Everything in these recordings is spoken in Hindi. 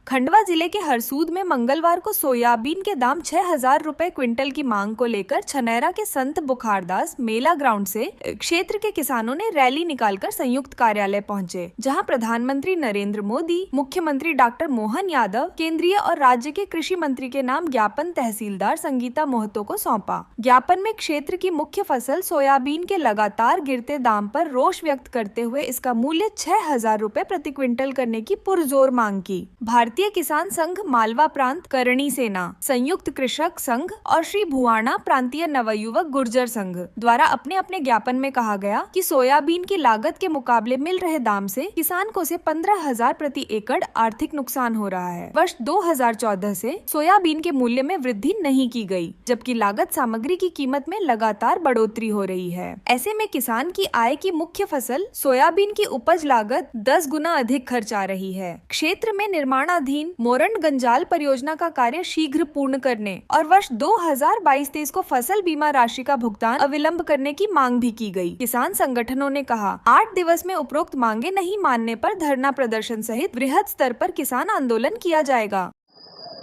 खंडवा जिले के हरसूद में मंगलवार को सोयाबीन के दाम 6,000 रुपए क्विंटल की मांग को लेकर छनेरा के संत बुखारदास मेला ग्राउंड से क्षेत्र के किसानों ने रैली निकालकर संयुक्त कार्यालय पहुंचे, जहां प्रधानमंत्री नरेंद्र मोदी, मुख्यमंत्री डॉक्टर मोहन यादव, केंद्रीय और राज्य के कृषि मंत्री के नाम ज्ञापन तहसीलदार संगीता मोहतो को सौंपा। ज्ञापन में क्षेत्र की मुख्य फसल सोयाबीन के लगातार गिरते दाम पर रोष व्यक्त करते हुए इसका मूल्य 6,000 रुपए प्रति क्विंटल करने की पुरजोर मांग की। भारतीय किसान संघ मालवा प्रांत करणी सेना, संयुक्त कृषक संघ और श्री भुवाणा प्रांतीय नवयुवक गुर्जर संघ द्वारा अपने अपने ज्ञापन में कहा गया कि सोयाबीन की लागत के मुकाबले मिल रहे दाम से किसान को से 15,000 प्रति एकड़ आर्थिक नुकसान हो रहा है। वर्ष 2014 से सोयाबीन के मूल्य में वृद्धि नहीं की गई, जबकि लागत सामग्री की कीमत में लगातार बढ़ोतरी हो रही है। ऐसे में किसान की आय की मुख्य फसल सोयाबीन की उपज लागत 10 गुना अधिक खर्च आ रही है। क्षेत्र में निर्माणाधीन मोरंड गंजाल परियोजना का कार्य शीघ्र पूर्ण करने और वर्ष 2022-23 को फसल बीमा राशि का भुगतान अविलंब करने की मांग भी की गई। किसान संगठनों ने कहा, 8 दिवस में उपरोक्त मांगे नहीं मानने पर धरना प्रदर्शन सहित वृहद स्तर पर किसान आंदोलन किया जाएगा।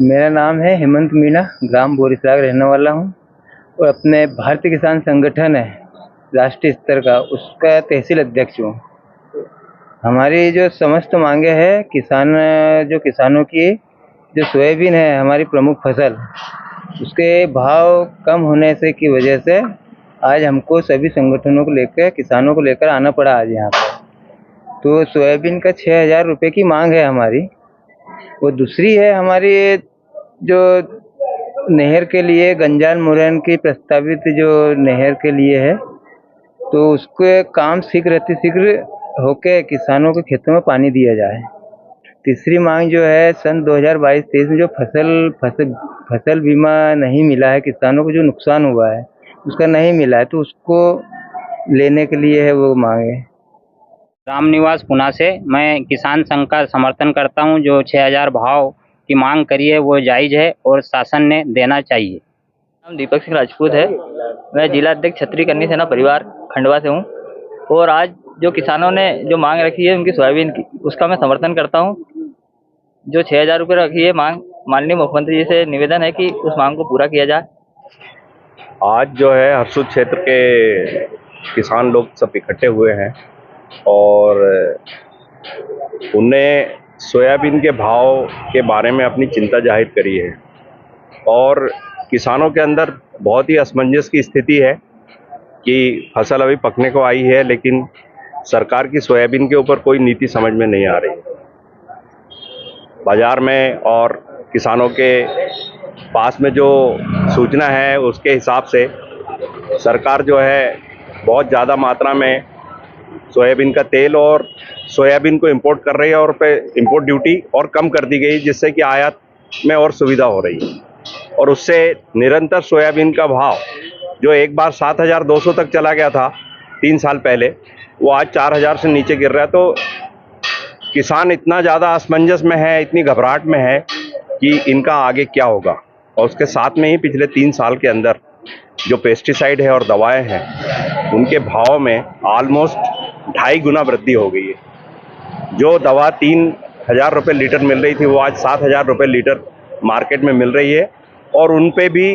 मेरा नाम है हेमंत मीणा, ग्राम बोरिसराग रहने वाला हूँ और अपने भारतीय किसान संगठन है राष्ट्रीय स्तर का, उसका तहसील अध्यक्ष हूँ। हमारी जो समस्त मांगे है किसानों की जो सोयाबीन है हमारी प्रमुख फसल, उसके भाव कम होने से की वजह से आज हमको सभी संगठनों को लेकर किसानों को लेकर आना पड़ा आज यहाँ पर। तो सोयाबीन का 6,000 रुपये की मांग है हमारी। वो दूसरी है हमारी जो नहर के लिए गंजाल मुरैन की प्रस्तावित जो नहर के लिए है, तो उसके काम शीघ्र होके किसानों के खेतों में पानी दिया जाए। तीसरी मांग जो है सन 2022-23 में जो फसल बीमा नहीं मिला है, किसानों को जो नुकसान हुआ है उसका नहीं मिला है, तो उसको लेने के लिए है वो मांग है। रामनिवास पुणे से मैं किसान संघ का समर्थन करता हूं। जो 6,000 भाव की मांग करी है वो जायज़ है और शासन ने देना चाहिए। नाम दीपक सिंह राजपूत है। मैं जिला अध्यक्ष क्षत्रिय कन्या सेना परिवार खंडवा से हूँ और आज जो किसानों ने जो मांग रखी है उनकी सोयाबीन की, उसका मैं समर्थन करता हूँ। जो 6,000 रुपये रखी है मांग, माननीय मुख्यमंत्री जी से निवेदन है कि उस मांग को पूरा किया जाए। आज जो है हरसूद क्षेत्र के किसान लोग सब इकट्ठे हुए हैं और उनने सोयाबीन के भाव के बारे में अपनी चिंता जाहिर करी है और किसानों के अंदर बहुत ही असमंजस की स्थिति है कि फसल अभी पकने को आई है, लेकिन सरकार की सोयाबीन के ऊपर कोई नीति समझ में नहीं आ रही। बाजार में और किसानों के पास में जो सूचना है उसके हिसाब से सरकार जो है बहुत ज़्यादा मात्रा में सोयाबीन का तेल और सोयाबीन को इंपोर्ट कर रही है और पे इंपोर्ट ड्यूटी और कम कर दी गई, जिससे कि आयात में और सुविधा हो रही है। और उससे निरंतर सोयाबीन का भाव जो एक बार 7,200 तक चला गया था 3 साल पहले, वो आज 4,000 से नीचे गिर रहा है। तो किसान इतना ज़्यादा असमंजस में है, इतनी घबराहट में है कि इनका आगे क्या होगा। और उसके साथ में ही पिछले 3 साल के अंदर जो पेस्टिसाइड है और दवाएं हैं उनके भाव में ऑलमोस्ट 2.5 गुना वृद्धि हो गई है। जो दवा 3,000 रुपये लीटर मिल रही थी वो आज 7,000 रुपये लीटर मार्केट में मिल रही है और उन पे भी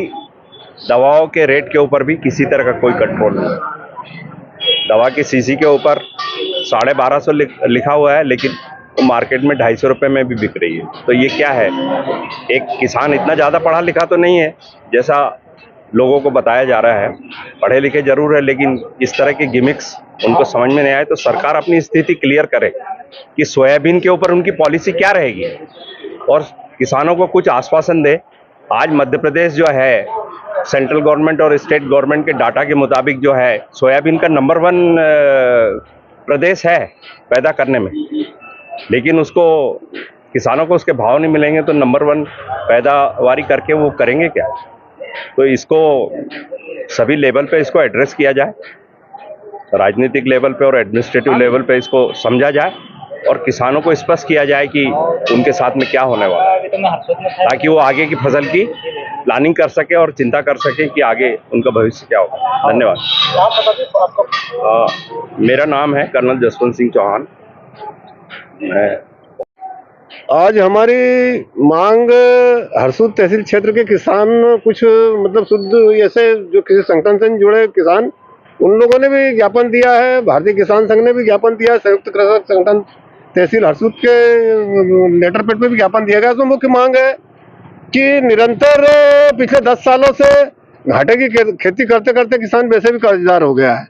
दवाओं के रेट के ऊपर भी किसी तरह का कोई कंट्रोल नहीं। दवा की सीसी के ऊपर 1,250 लिखा हुआ है, लेकिन वो मार्केट में 250 रुपये में भी बिक रही है। तो ये क्या है? एक किसान इतना ज़्यादा पढ़ा लिखा तो नहीं है जैसा लोगों को बताया जा रहा है, पढ़े लिखे जरूर है, लेकिन इस तरह के गिमिक्स उनको समझ में नहीं आए। तो सरकार अपनी स्थिति क्लियर करे कि सोयाबीन के ऊपर उनकी पॉलिसी क्या रहेगी और किसानों को कुछ आश्वासन दे। आज मध्य प्रदेश जो है सेंट्रल गवर्नमेंट और स्टेट गवर्नमेंट के डाटा के मुताबिक जो है सोयाबीन का नंबर 1 प्रदेश है पैदा करने में, लेकिन उसको किसानों को उसके भाव नहीं मिलेंगे तो नंबर 1 पैदावारी करके वो करेंगे क्या? तो इसको सभी लेवल पे इसको एड्रेस किया जाए, राजनीतिक लेवल पे और एडमिनिस्ट्रेटिव लेवल पे इसको समझा जाए और किसानों को स्पष्ट किया जाए कि उनके साथ में क्या होने वाला है, ताकि वो आगे की फसल की प्लानिंग कर सके और चिंता कर सके कि आगे उनका भविष्य क्या होगा। धन्यवाद। मेरा नाम है कर्नल जसवंत सिंह चौहान। मैं आज हमारी मांग हरसूद तहसील क्षेत्र के किसान कुछ मतलब शुद्ध ऐसे जो किसी संगठन से जुड़े किसान, उन लोगों ने भी ज्ञापन दिया है, भारतीय किसान संघ ने भी ज्ञापन दिया है, संयुक्त कृषक संगठन तहसील हरसूद के लेटर पेड पे भी ज्ञापन दिया गया। तो मुख्य मांग है कि निरंतर पिछले 10 सालों से घाटे की खेती करते करते किसान वैसे भी कर्जदार हो गया है।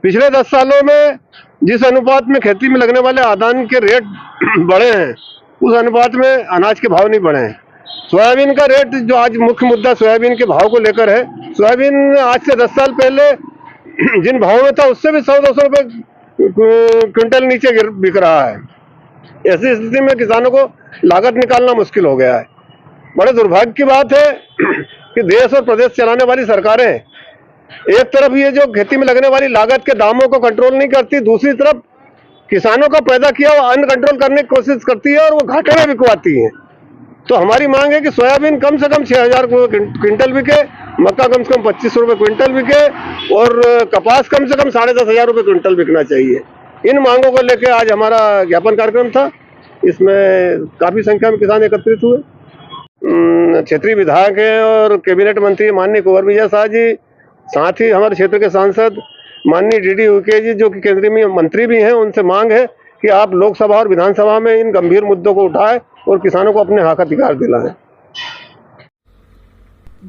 पिछले 10 सालों में जिस अनुपात में खेती में लगने वाले आदान के रेट बढ़े हैं, उस अनुपात में अनाज के भाव नहीं बढ़े हैं। सोयाबीन का रेट, जो आज मुख्य मुद्दा सोयाबीन के भाव को लेकर है, सोयाबीन आज से 10 साल पहले जिन भाव में था उससे भी 100-200 रुपए क्विंटल नीचे बिक रहा है। ऐसी स्थिति में किसानों को लागत निकालना मुश्किल हो गया है। बड़े दुर्भाग्य की बात है कि देश और प्रदेश चलाने वाली सरकारें एक तरफ ये जो खेती में लगने वाली लागत के दामों को कंट्रोल नहीं करती, दूसरी तरफ किसानों का पैदा किया हुआ अन्न कंट्रोल करने की कोशिश करती है और वो घाटे में बिकवाती है। तो हमारी मांग है कि सोयाबीन कम से कम 6000 क्विंटल बिके, मक्का कम से कम 2500 रुपये क्विंटल बिके और कपास कम से कम 10,500 रुपये क्विंटल बिकना चाहिए। इन मांगों को लेकर आज हमारा ज्ञापन कार्यक्रम था। इसमें काफ़ी संख्या में किसान एकत्रित हुए। क्षेत्रीय विधायक हैं और कैबिनेट मंत्री माननीय कुंवर विजय शाह जी, साथ ही हमारे क्षेत्र के सांसद माननीय डीडी उइके जी, जो कि केंद्रीय मंत्री भी हैं, उनसे मांग है कि आप लोकसभा और विधानसभा में इन गंभीर मुद्दों को उठाएं और किसानों को अपने हक अधिकार दिलाएं।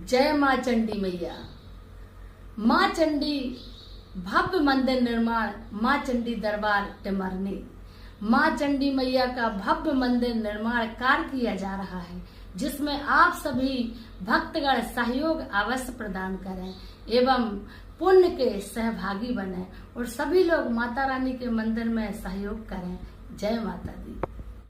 जय माँ चंडी मैया। माँ चंडी भव्य मंदिर निर्माण, माँ चंडी दरबार टिमरनी। माँ चंडी मैया का भव्य मंदिर निर्माण कार्य किया जा रहा है, जिसमें आप सभी भक्तगण सहयोग अवश्य प्रदान करें एवं पुण्य के सहभागी बने और सभी लोग माता रानी के मंदिर में सहयोग करें। जय माता दी।